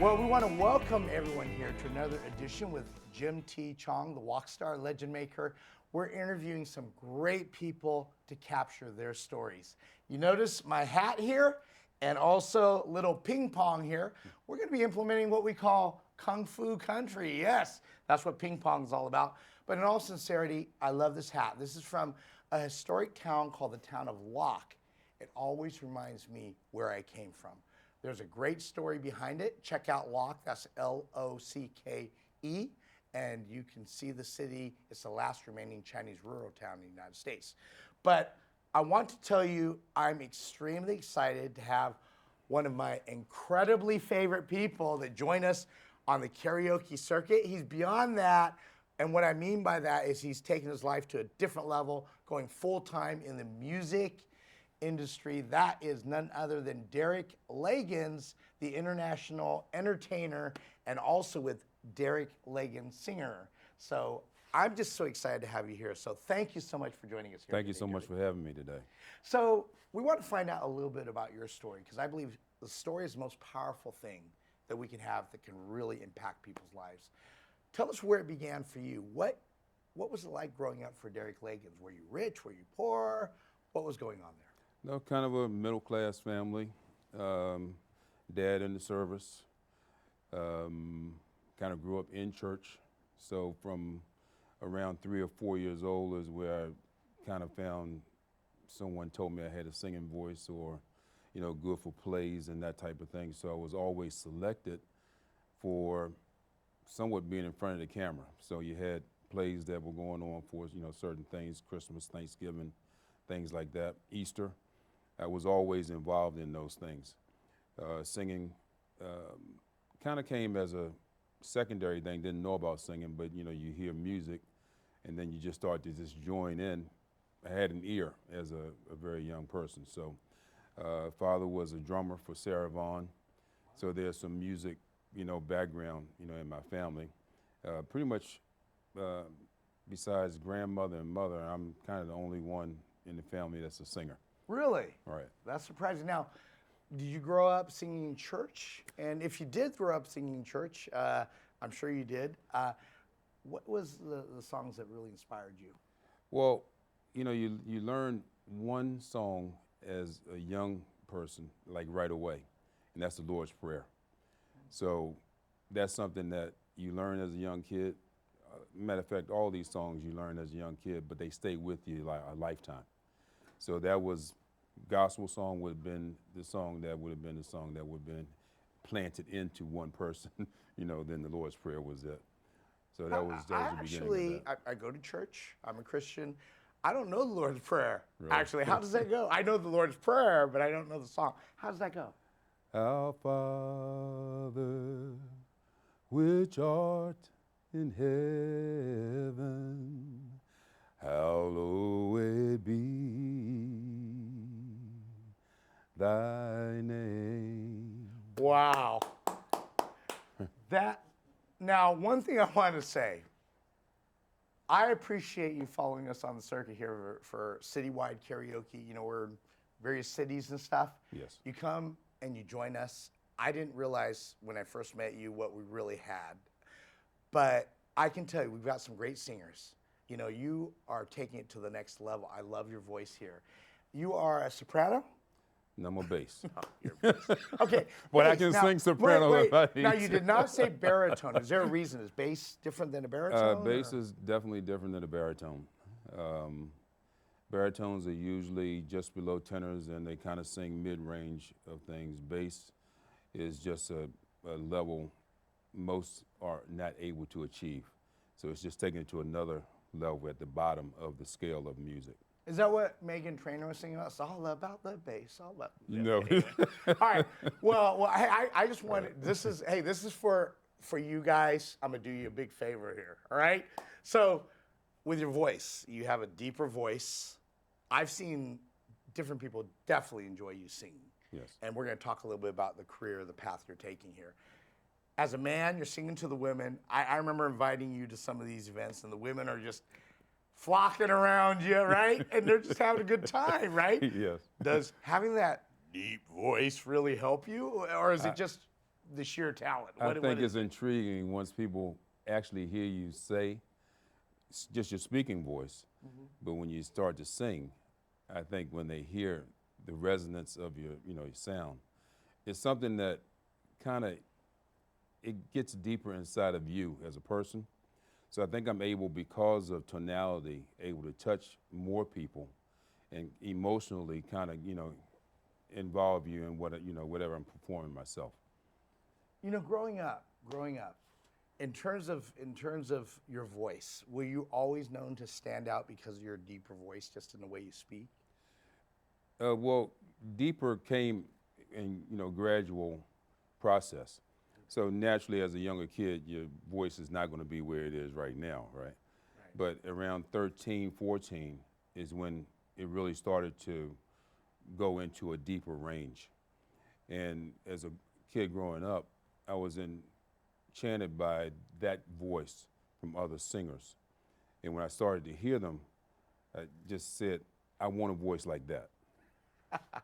Well, we want to welcome everyone here to another edition with Jim T. Chong, the walk star legend maker. We're interviewing some great people to capture their stories. You notice my hat here and also little ping pong here. We're going to be implementing what we call Kung Fu Country. Yes, that's what ping pong is all about. But in all sincerity, I love this hat. This is from a historic town called the town of Locke. It always reminds me where I came from. There's a great story behind it. Check out Locke, that's L-O-C-K-E, and you can see the city. It's the last remaining Chinese rural town in the United States. But I want to tell you, I'm extremely excited to have one of my incredibly favorite people that join us on the karaoke circuit. He's beyond that, and what I mean by that is he's taken his life to a different level, going full-time in the music industry. That is none other than Derek Leggins, the international entertainer, and also with Derek Leggins singer. So I'm just so excited to have you here. So thank you so much for joining us here. Thank you so much for having me today. So we want to find out a little bit about your story, because I believe the story is the most powerful thing that we can have that can really impact people's lives. Tell us where it began for you. What was it like growing up for Derek Leggins? Were you rich? Were you poor? What was going on there? No, kind of a middle-class family. Dad in the service. Kind of grew up in church. So from around 3 or 4 years old is where I kind of found someone told me I had a singing voice, or, you know, good for plays and that type of thing. So I was always selected for somewhat being in front of the camera. So you had plays that were going on for, you know, certain things, Christmas, Thanksgiving, things like that, Easter. I was always involved in those things. Singing kind of came as a secondary thing, didn't know about singing, but you know, you hear music and then you just start to just join in. I had an ear as a very young person. So father was a drummer for Sarah Vaughan. So there's some music, you know, background, you know, in my family. Pretty much besides grandmother and mother, I'm kind of the only one in the family that's a singer. Really? Right. That's surprising. Now, did you grow up singing in church? And if you did grow up singing in church, I'm sure you did, what was the songs that really inspired you? Well, you know, you learn one song as a young person, like right away, and that's the Lord's Prayer. So that's something that you learn as a young kid. Matter of fact, all these songs you learn as a young kid, but they stay with you like a lifetime. So that was, gospel song would have been the song that would have been planted into one person, you know, then the Lord's Prayer was it. So that was the beginning of that. I go to church, I'm a Christian. I don't know the Lord's Prayer. Really? Actually, how does that go? I know the Lord's Prayer, but I don't know the song. How does that go? Our Father, which art in heaven, hallowed be thy name. Wow. Now, one thing I want to say, I appreciate you following us on the circuit here for citywide karaoke. You know, we're in various cities and stuff. Yes. You come and you join us. I didn't realize when I first met you what we really had. But I can tell you, we've got some great singers. You know, you are taking it to the next level. I love your voice here. You are a soprano? No, I'm a bass. No, you're a bass. Okay. But I bass. can Now, sing soprano wait. if I need Now, to. you did not say baritone. Is there a reason? Is bass different than a baritone? Bass is definitely different than a baritone. Baritones are usually just below tenors, and they kind of sing mid-range of things. Bass is just a level most are not able to achieve. So it's just taking it to another level at the bottom of the scale of music. Is that what Megan Trainor was singing about? It's all about the bass, all about the No. Anyway. All right. Well, I just wanted, this is for you guys. I'm going to do you a big favor here, all right? So with your voice, you have a deeper voice. I've seen different people definitely enjoy you singing. Yes. And we're going to talk a little bit about the career, the path you're taking here. As a man, you're singing to the women. I remember inviting you to some of these events, and the women are just flocking around you, right? And they're just having a good time, right? Yes. Does having that deep voice really help you, or is it just the sheer talent? I What think is it's intriguing once people actually hear you say just your speaking voice, but when you start to sing, I think when they hear the resonance of your, your sound, it's something that kind of it gets deeper inside of you as a person. So I think I'm able, because of tonality, able to touch more people and emotionally kind of, involve you in what, whatever I'm performing myself. growing up, in terms of your voice, were you always known to stand out because of your deeper voice, just in the way you speak? Well, deeper came in, gradual process. So naturally, as a younger kid, your voice is not going to be where it is right now, right? But around 13, 14 is when it really started to go into a deeper range. And as a kid growing up, I was enchanted by that voice from other singers. And when I started to hear them, I just said, I want a voice like that.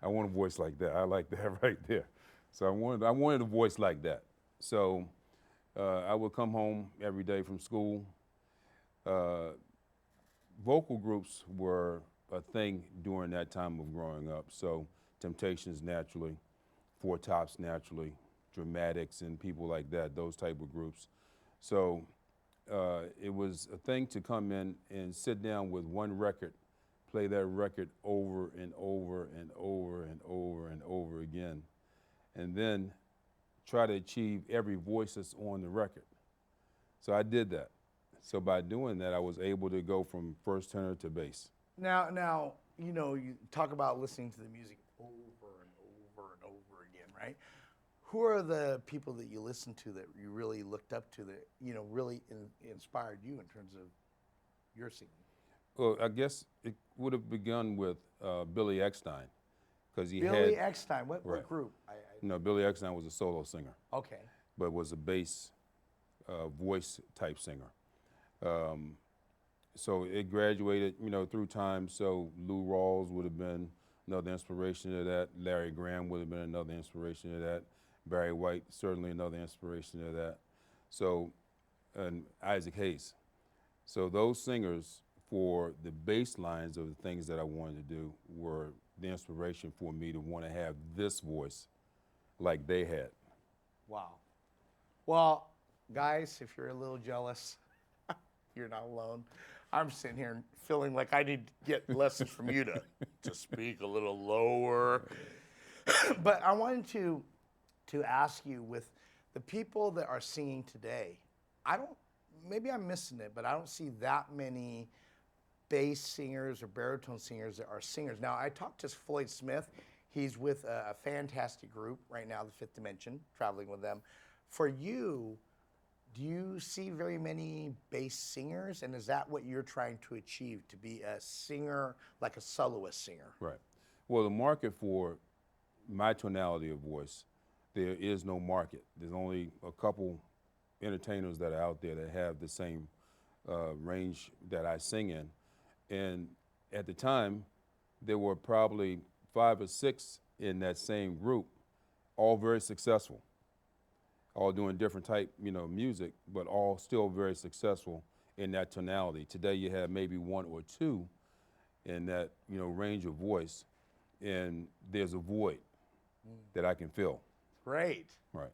I want a voice like that. I like that right there. So I wanted a voice like that. So I would come home every day from school. Vocal groups were a thing during that time of growing up. So Temptations naturally, Four Tops naturally, Dramatics and people like that, those type of groups. So it was a thing to come in and sit down with one record, play that record over and over and over and over and over again, and then try to achieve every voice that's on the record. So I did that. So by doing that, I was able to go from first tenor to bass. Now, you talk about listening to the music over and over and over again, right? Who are the people that you listen to that you really looked up to, that really inspired you in terms of your singing? Well, I guess it would have begun with Billy Eckstine, because he Billy had, Eckstine, what right. group? Billy Eckstine was a solo singer, Okay. but was a bass voice type singer. So it graduated, through time. So Lou Rawls would have been another inspiration to that. Larry Graham would have been another inspiration to that. Barry White, certainly another inspiration to that. So, and Isaac Hayes. So those singers, for the bass lines of the things that I wanted to do, were the inspiration for me to want to have this voice like they had. Wow. Well, guys, if you're a little jealous, you're not alone. I'm sitting here feeling like I need to get lessons from you to speak a little lower. But I wanted to ask you, with the people that are singing today, maybe I'm missing it, but I don't see that many bass singers or baritone singers that are singers. Now, I talked to Floyd Smith. He's with a fantastic group right now, the Fifth Dimension, traveling with them. For you, do you see very many bass singers? And is that what you're trying to achieve, to be a singer, like a soloist singer? Right. Well, the market for my tonality of voice, there is no market. There's only a couple entertainers that are out there that have the same range that I sing in. And at the time, there were probably 5 or 6 in that same group, all very successful, all doing different type, music, but all still very successful in that tonality. Today, you have maybe 1 or 2 in that, range of voice, and there's a void that I can fill. Great. Right.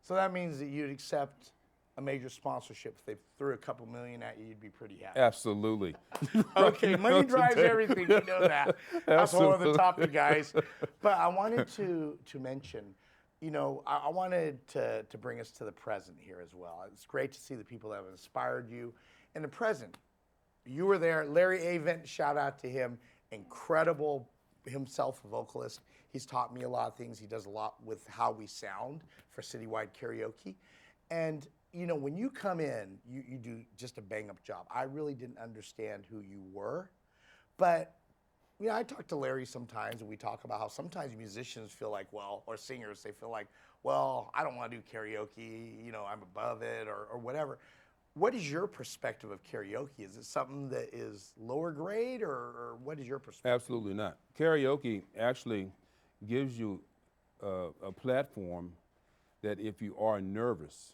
So that means that you'd accept a major sponsorship. If they threw a couple million at you, you'd be pretty happy. Absolutely. Okay, money drives everything. You know that. That's a whole other Absolutely. topic, guys. But I wanted to mention, I wanted to bring us to the present here as well. It's great to see the people that have inspired you in the present. You were there. Larry Avent, shout out to him. Incredible himself, a vocalist. He's taught me a lot of things. He does a lot with how we sound for citywide karaoke. And when you come in, you do just a bang-up job. I really didn't understand who you were. But, I talk to Larry sometimes, and we talk about how sometimes musicians feel like, or singers, they feel like, I don't want to do karaoke, I'm above it, or whatever. What is your perspective of karaoke? Is it something that is lower grade, or what is your perspective? Absolutely not. Karaoke actually gives you a platform that if you are nervous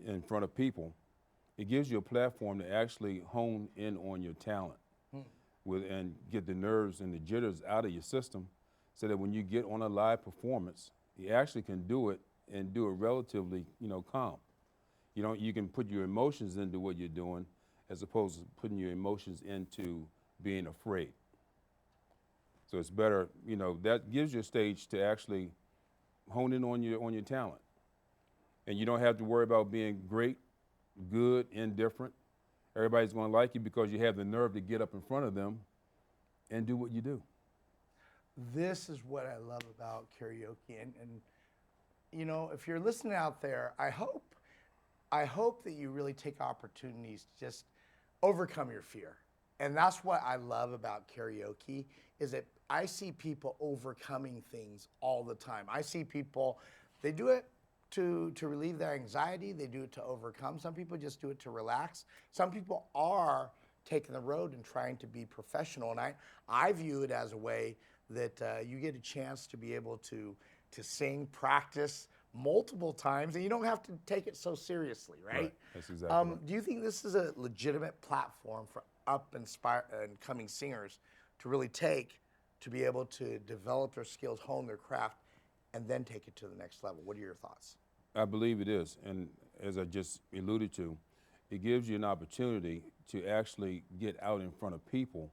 in front of people, it gives you a platform to actually hone in on your talent and get the nerves and the jitters out of your system so that when you get on a live performance, you actually can do it and do it relatively, calm. You can put your emotions into what you're doing as opposed to putting your emotions into being afraid. So it's better, that gives you a stage to actually hone in on your talent. And you don't have to worry about being great, good, indifferent. Everybody's going to like you because you have the nerve to get up in front of them and do what you do. This is what I love about karaoke. And if you're listening out there, I hope that you really take opportunities to just overcome your fear. And that's what I love about karaoke is that I see people overcoming things all the time. I see people, they do it to relieve their anxiety. They do it to overcome. Some people just do it to relax. Some people are taking the road and trying to be professional. And I view it as a way that you get a chance to be able to sing, practice multiple times, and you don't have to take it so seriously, right? That's exactly right. Do you think this is a legitimate platform for up and coming singers to really take to be able to develop their skills, hone their craft, and then take it to the next level? What are your thoughts? I believe it is. And as I just alluded to, it gives you an opportunity to actually get out in front of people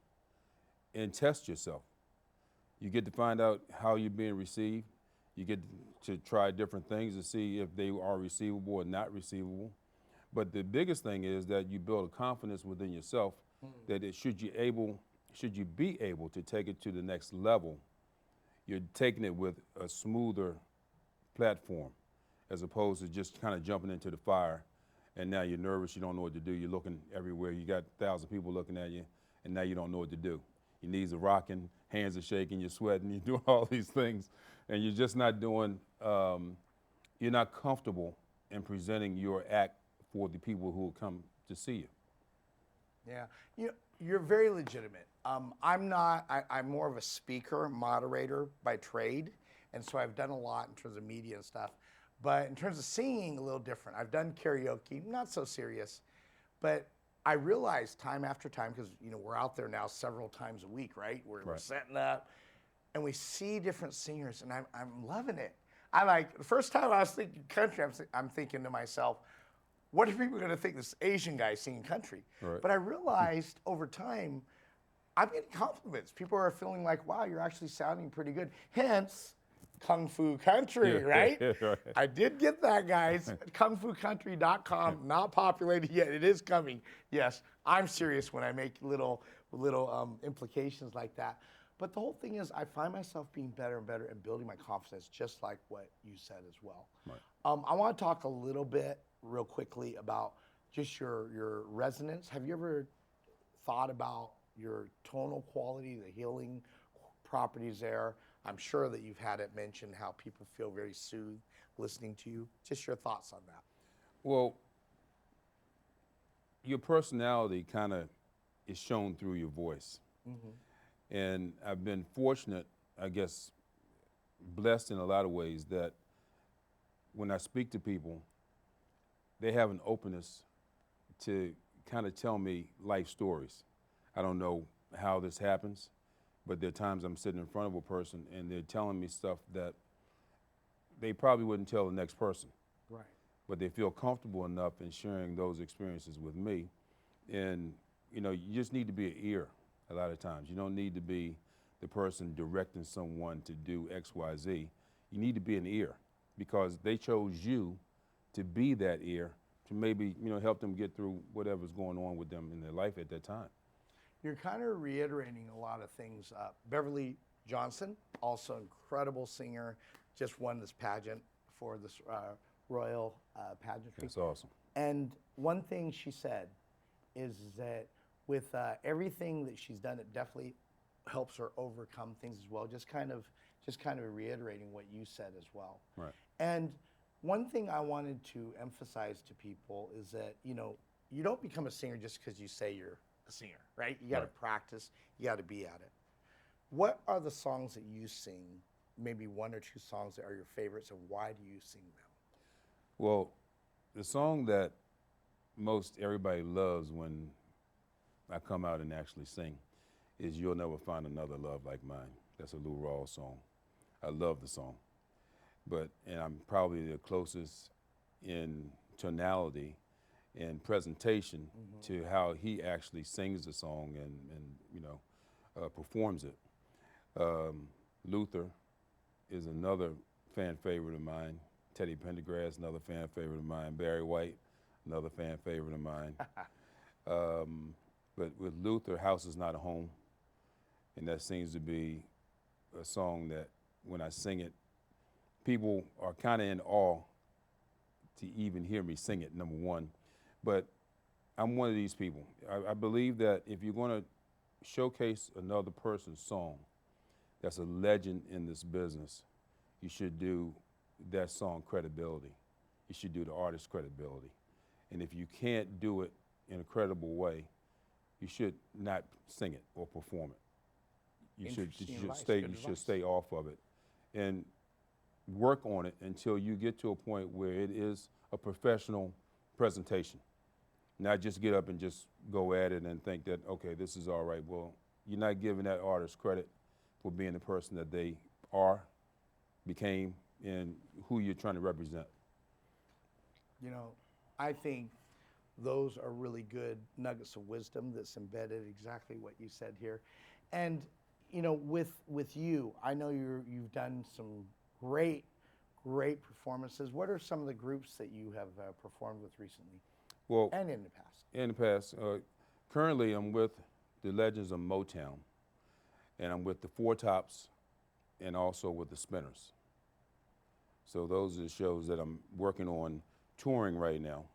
and test yourself. You get to find out how you're being received. You get to try different things to see if they are receivable or not receivable. But the biggest thing is that you build a confidence within yourself that should you be able to take it to the next level, you're taking it with a smoother platform as opposed to just kind of jumping into the fire and now you're nervous, you don't know what to do, you're looking everywhere, you got 1,000 people looking at you, and now you don't know what to do. Your knees are rocking, hands are shaking, you're sweating, you're doing all these things, and you're just not doing, you're not comfortable in presenting your act for the people who will come to see you. Yeah, you're very legitimate. I'm not, I'm more of a speaker, moderator by trade, and so I've done a lot in terms of media and stuff. But in terms of singing, a little different. I've done karaoke, not so serious, but I realized time after time, because we're out there now several times a week, right? We're setting up, and we see different singers, and I'm loving it. The first time I was thinking country, I'm thinking to myself, what are people going to think this Asian guy singing country? Right. But I realized over time, I'm getting compliments. People are feeling like, wow, you're actually sounding pretty good. Hence, Kung Fu Country, right? Right. I did get that, guys. KungFuCountry.com, not populated yet. It is coming. Yes, I'm serious when I make little implications like that. But the whole thing is I find myself being better and better and building my confidence, just like what you said as well. Right. I want to talk a little bit real quickly about just your resonance. Have you ever thought about your tonal quality, the healing properties there? I'm sure that you've had it mentioned how people feel very soothed listening to you. Just your thoughts on that. Well, your personality kind of is shown through your voice. Mm-hmm. And I've been fortunate, I guess, blessed in a lot of ways that when I speak to people, they have an openness to kind of tell me life stories. I don't know how this happens, but there are times I'm sitting in front of a person and they're telling me stuff that they probably wouldn't tell the next person. Right. But they feel comfortable enough in sharing those experiences with me. And, you just need to be an ear a lot of times. You don't need to be the person directing someone to do X, Y, Z. You need to be an ear because they chose you to be that ear to maybe, help them get through whatever's going on with them in their life at that time. You're kind of reiterating a lot of things. Beverly Johnson, also incredible singer, just won this pageant for this royal pageantry. That's awesome. And one thing she said is that with everything that she's done, it definitely helps her overcome things as well. Just kind of reiterating what you said as well. Right. And one thing I wanted to emphasize to people is that you don't become a singer just because you say you're a singer, right? You got to practice. You got to be at it. What are the songs that you sing maybe one or two songs that are your favorites, and why do you sing them? Well, the song that most everybody loves when I come out and actually sing is You'll Never Find Another Love Like Mine. That's a Lou Rawls song. I love the song. And I'm probably the closest in tonality and presentation to how he actually sings the song and performs it. Luther is another fan favorite of mine. Teddy Pendergrass, another fan favorite of mine. Barry White, another fan favorite of mine. But with Luther, House is Not a Home. And that seems to be a song that when I sing it, people are kind of in awe to even hear me sing it, number one. But I'm one of these people. I believe that if you're going to showcase another person's song that's a legend in this business, you should do that song credibility. You should do the artist credibility. And if you can't do it in a credible way, you should not sing it or perform it. You should stay off of it and work on it until you get to a point where it is a professional presentation. Not just get up and just go at it and think that, okay, this is all right. Well, you're not giving that artist credit for being the person that they are, became, and who you're trying to represent. You know, I think those are really good nuggets of wisdom that's embedded exactly what you said here. And, you know, with you, I know you've done some great performances. What are some of the groups that you have performed with recently? Well, and in the past? In the past. Currently, I'm with the Legends of Motown, and I'm with the Four Tops, and also with the Spinners. So those are the shows that I'm working on touring right now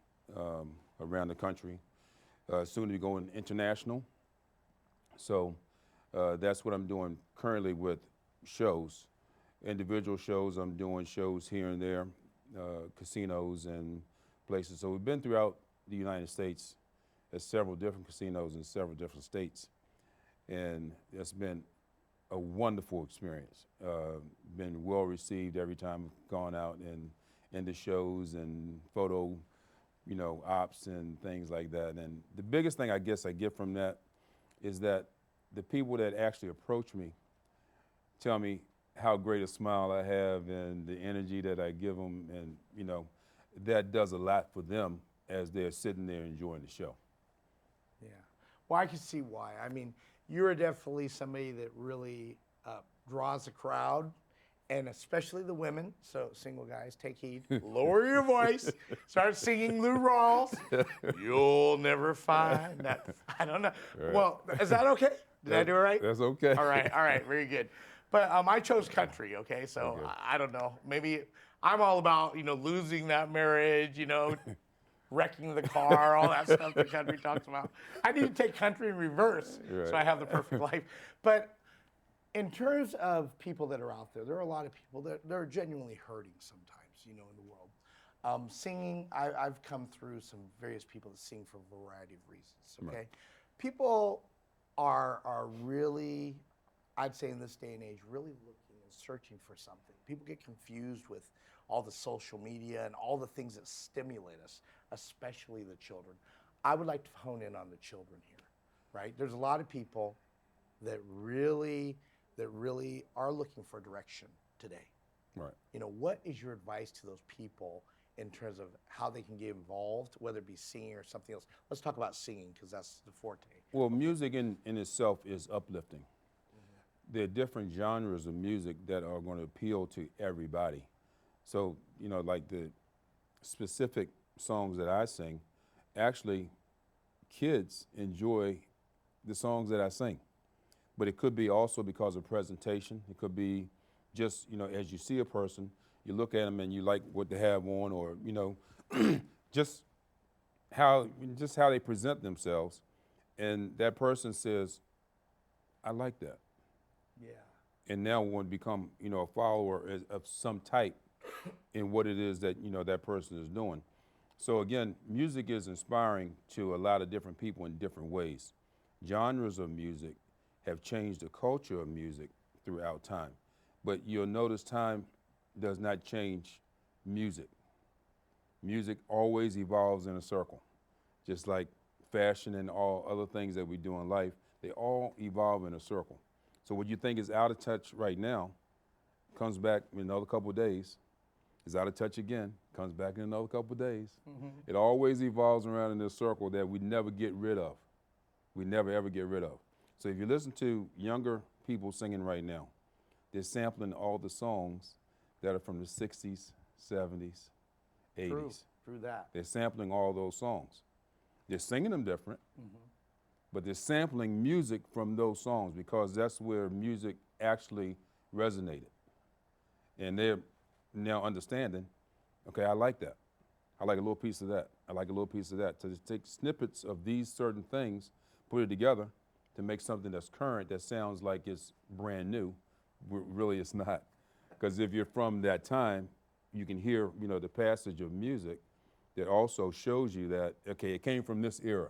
around the country. Soon to be going international. So that's what I'm doing currently with shows. Individual shows, I'm doing shows here and there, casinos and places. So we've been throughout the United States at several different casinos in several different states. And it's been a wonderful experience. Been well received every time I've gone out and in the shows and photo, ops and things like that. And the biggest thing I guess I get from that is that the people that actually approach me tell me how great a smile I have and the energy that I give them, and that does a lot for them as they're sitting there enjoying the show. Yeah. Well, I can see why. I mean, you're definitely somebody that really draws a crowd, and especially the women. So single guys, take heed. Lower your voice. Start singing Lou Rawls. You'll never find that. I don't know. Right. Well, is that okay? Did I do it right? That's okay. All right, very good. But I chose country, okay? So okay. I don't know. Maybe I'm all about, losing that marriage, wrecking the car, all that stuff that country talks about. I need to take country in reverse so I have the perfect life. But in terms of people that are out there, there are a lot of people that are genuinely hurting sometimes, in the world. Singing, I've come through some various people that sing for a variety of reasons, okay? Right. People are really, I'd say in this day and age, really looking and searching for something. People get confused with all the social media and all the things that stimulate us, especially the children. I would like to hone in on the children here, right? There's a lot of people that really are looking for direction today. Right. What is your advice to those people in terms of how they can get involved, whether it be singing or something else? Let's talk about singing, because that's the forte. Well, music in itself is uplifting. There are different genres of music that are going to appeal to everybody. So, like the specific songs that I sing, actually kids enjoy the songs that I sing. But it could be also because of presentation. It could be just, as you see a person, you look at them and you like what they have on, or, just how they present themselves. And that person says, I like that. Yeah. And now want to become, a follower of some type in what it is that, that person is doing. So again, music is inspiring to a lot of different people in different ways. Genres of music have changed the culture of music throughout time. But you'll notice time does not change music. Music always evolves in a circle, just like fashion and all other things that we do in life, they all evolve in a circle. So what you think is out of touch right now comes back in another couple of days, is out of touch again, comes back in another couple of days. It always evolves around in this circle that we never get rid of. We never ever get rid of. So if you listen to younger people singing right now, they're sampling all the songs that are from the 60s, 70s, 80s. True that. They're sampling all those songs. They're singing them different, but they're sampling music from those songs because that's where music actually resonated. And they're now understanding, okay, I like that. I like a little piece of that. I like a little piece of that. So just take snippets of these certain things, put it together to make something that's current that sounds like it's brand new. Really, it's not. Because if you're from that time, you can hear, the passage of music that also shows you that, okay, it came from this era.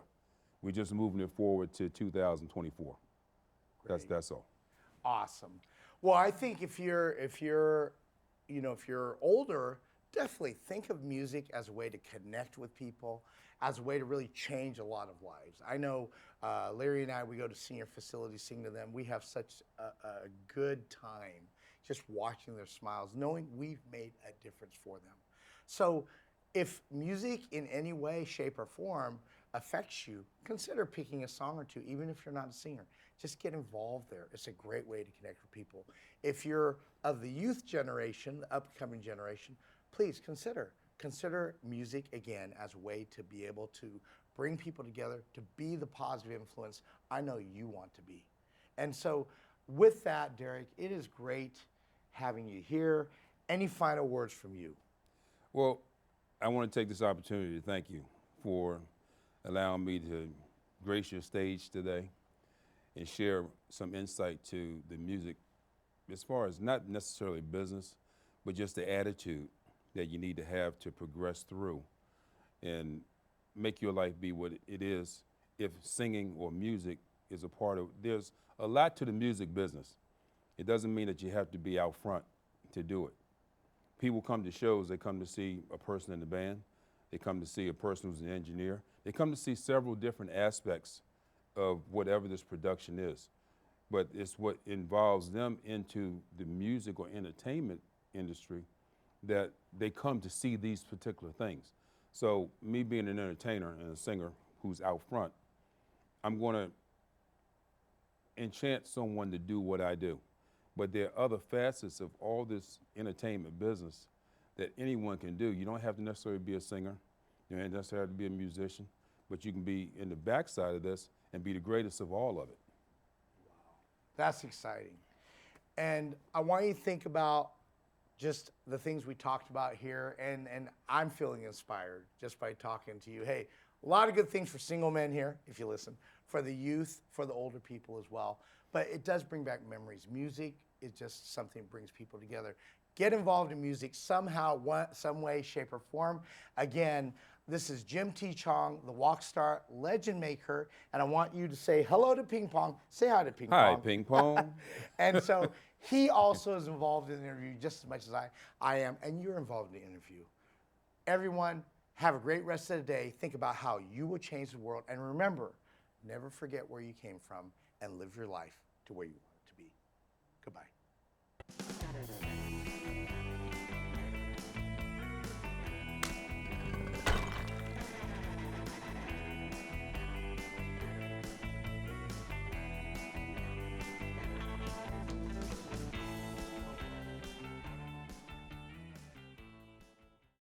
We're just moving it forward to 2024. That's all. Awesome. Well, I think if you're older, definitely think of music as a way to connect with people, as a way to really change a lot of lives. I know Larry and I, we go to senior facilities, sing to them. We have such a good time just watching their smiles, knowing we've made a difference for them. So if music in any way, shape, or form affects you, consider picking a song or two, even if you're not a singer. Just get involved there. It's a great way to connect with people. If you're of the youth generation, the upcoming generation, please consider music again as a way to be able to bring people together, to be the positive influence I know you want to be. And so with that, Derek, it is great having you here. Any final words from you? Well, I want to take this opportunity to thank you for allowing me to grace your stage today and share some insight to the music as far as not necessarily business, but just the attitude that you need to have to progress through and make your life be what it is if singing or music is a part of. There's a lot to the music business. It doesn't mean that you have to be out front to do it. People come to shows, they come to see a person in the band, they come to see a person who's an engineer, they come to see several different aspects of whatever this production is. But it's what involves them into the music or entertainment industry that they come to see these particular things. So me being an entertainer and a singer who's out front, I'm going to enchant someone to do what I do. But there are other facets of all this entertainment business that anyone can do. You don't have to necessarily be a singer. You don't necessarily have to be a musician, but you can be in the backside of this and be the greatest of all of it. That's exciting. And I want you to think about just the things we talked about here, and I'm feeling inspired just by talking to you. Hey, a lot of good things for single men here, if you listen, for the youth, for the older people as well. But it does bring back memories. Music is just something that brings people together. Get involved in music somehow, some way, shape, or form. Again, this is Jim T. Chong, the walk star, legend maker, and I want you to say hello to Ping Pong. Say hi to Ping Pong. Hi, Ping Pong. And so he also is involved in the interview just as much as I am, and you're involved in the interview. Everyone, have a great rest of the day. Think about how you will change the world. And remember, never forget where you came from and live your life to where you want.